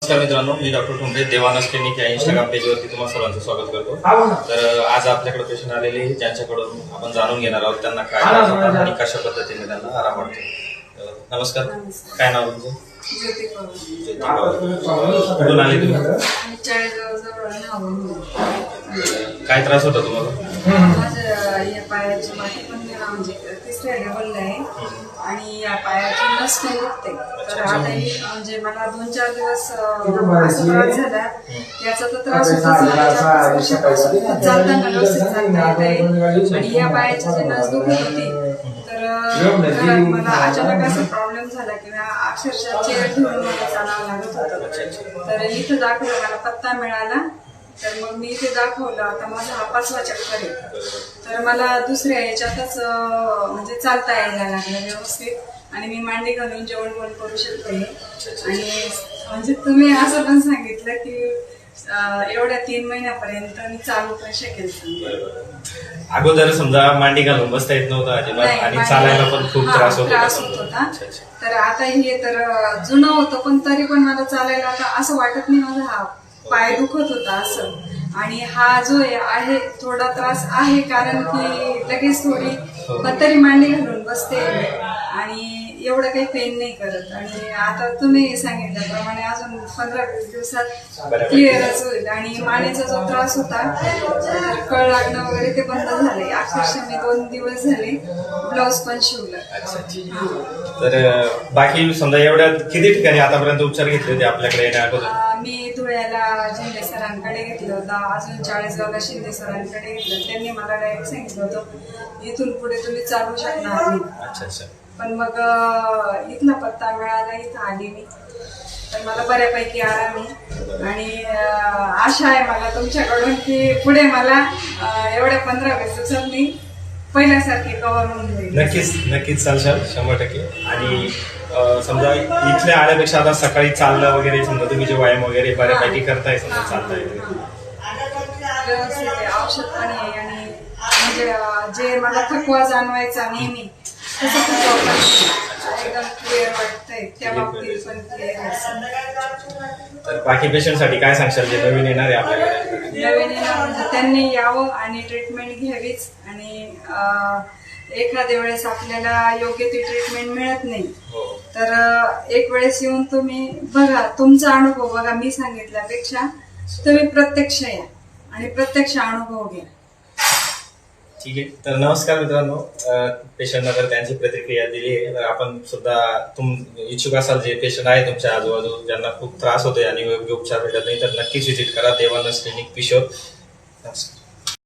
नमस्कार मित्रांनो, मी doctor Thombare देवानस clinic या इंस्टाग्राम पेजवरती तुम्हा सर्वांचं स्वागत करतो। तर आज आपल्याकडे पेशंट आलेले ज्यांच्याकडून आपण जाणून घेणार आहोत त्यांना काय त्रास होता आणि कशा पद्धतीने त्यांना आराम वाटतो। नमस्कार, काय नाव तुमचं? ज्योती पवार। ज्योती पवार, कुठून आले तुम्ही? काय त्रास होता तुम्हाला? माझ्या या पायाची माती पण म्हणजे तिसऱ्या लेवलला आहे आणि या पायाची नस पण दुखते। तर आताही म्हणजे मला 2-4 दिवस असा त्रास झाला, याचा तर त्रास होताच। चालताना व्यवस्थित चालता येते आणि या पायाची जी नस दुखत होती तर मला अचानक असा प्रॉब्लेम झाला की अक्षरशः चेअर घेऊन मला चालावं लागत होतं। तर इथं दाखवलं, मला पत्ता मिळाला, तर मग मी इथे दाखवलं। आता माझा हा 5वा चक्कर आहे, तर मला दुसऱ्या याच्यातच म्हणजे चालता यायला लागलं व्यवस्थित आणि मी मांडी घालून जेवण पण करू शकते। आणि म्हणजे तुम्ही असं पण सांगितलं की एवढ्या 3 महिन्यापर्यंत मी चालू पण शकेल। अगोदर समजा मांडी घालून बसता येत नव्हतं अजिबात आणि चालायला पण खूप त्रास होत होता। तर आता हे तर जुनं होतं, पण तरी पण मला चालायला आता असं वाटत नाही माझा हा पाय दुखत होता असं। आणि हा जो आहे थोडा त्रास आहे, कारण की लगेच थोडी तरी मांडी घालून बसते आणि एवढं काही पेन नाही करत। आणि आता तुम्ही सांगितल्याप्रमाणे अजून 15-20 दिवसात क्लिअरच होईल। आणि मानेचा जो त्रास होता, कळ लागणं वगैरे ते बंद झाले। अक्षरशः मी 2 दिवस झाले ब्लाऊज पण शिवलं। तर बाकी समजा एवढ्या किती ठिकाणी आतापर्यंत उपचार घेतले होते आपल्याकडे येण्या अगोदर? मी धुळ्याला शिंदे सरांकडे घेतलं होतं, अजून 40गावला शिंदे सरांकडे घेतलं। त्यांनी मला डायरेक्ट सांगितलं होतं इथून पुढे तुम्ही चालू शकणार नाही। पण मग इथला पत्ता मिळाला, इथं आली मी, तर मला बऱ्यापैकी आराम आहे। आणि आशा आहे मला तुमच्याकडून की पुढे मला एवढ्या 15-20 दिवसात मी पहिल्यासारखी कव्हर होऊन जाईल। नक्कीच चालशाल 100%। आणि समजा इथल्या आल्यापेक्षा आता सकाळी चाललं वगैरे, समजा तुम्ही जे व्यायाम वगैरे बऱ्यापैकी करताय, समजा चालताय व्यवस्थित औषध पण आहे। आणि म्हणजे जे मला थकवा जाणवायचा नेहमी, तसं थकवा एकदम क्लिअर वाटतंय, त्या बाबतीत पण क्लिअर आहे। तर बाकी पेशंटसाठी काय सांगशाल जे नवीन येणार आहे आपल्याकडे? नवीन येणार म्हणजे त्यांनी यावं आणि ट्रीटमेंट घ्यावीच। आणि एखाद्या वेळेस आपल्याला योग्य ती ट्रीटमेंट मिळत नाही, तर एक वेळेस येऊन तुम्ही बघा, तुमचा अनुभव बघा। मी सांगितल्यापेक्षा तुम्ही प्रत्यक्ष या आणि प्रत्यक्ष अनुभव घ्या। ठीक आहे, तर नमस्कार मित्रांनो, पेशंटला तर त्यांची प्रतिक्रिया दिली आहे। तर आपण सुद्धा इच्छुक असाल, जे पेशंट आहे तुमच्या आजूबाजू ज्यांना खूप त्रास होतोय आणि योग्य उपचार भेटत नाही, तर नक्कीच व्हिजिट करा देवानस क्लिनिक पिशोर। नमस्कार।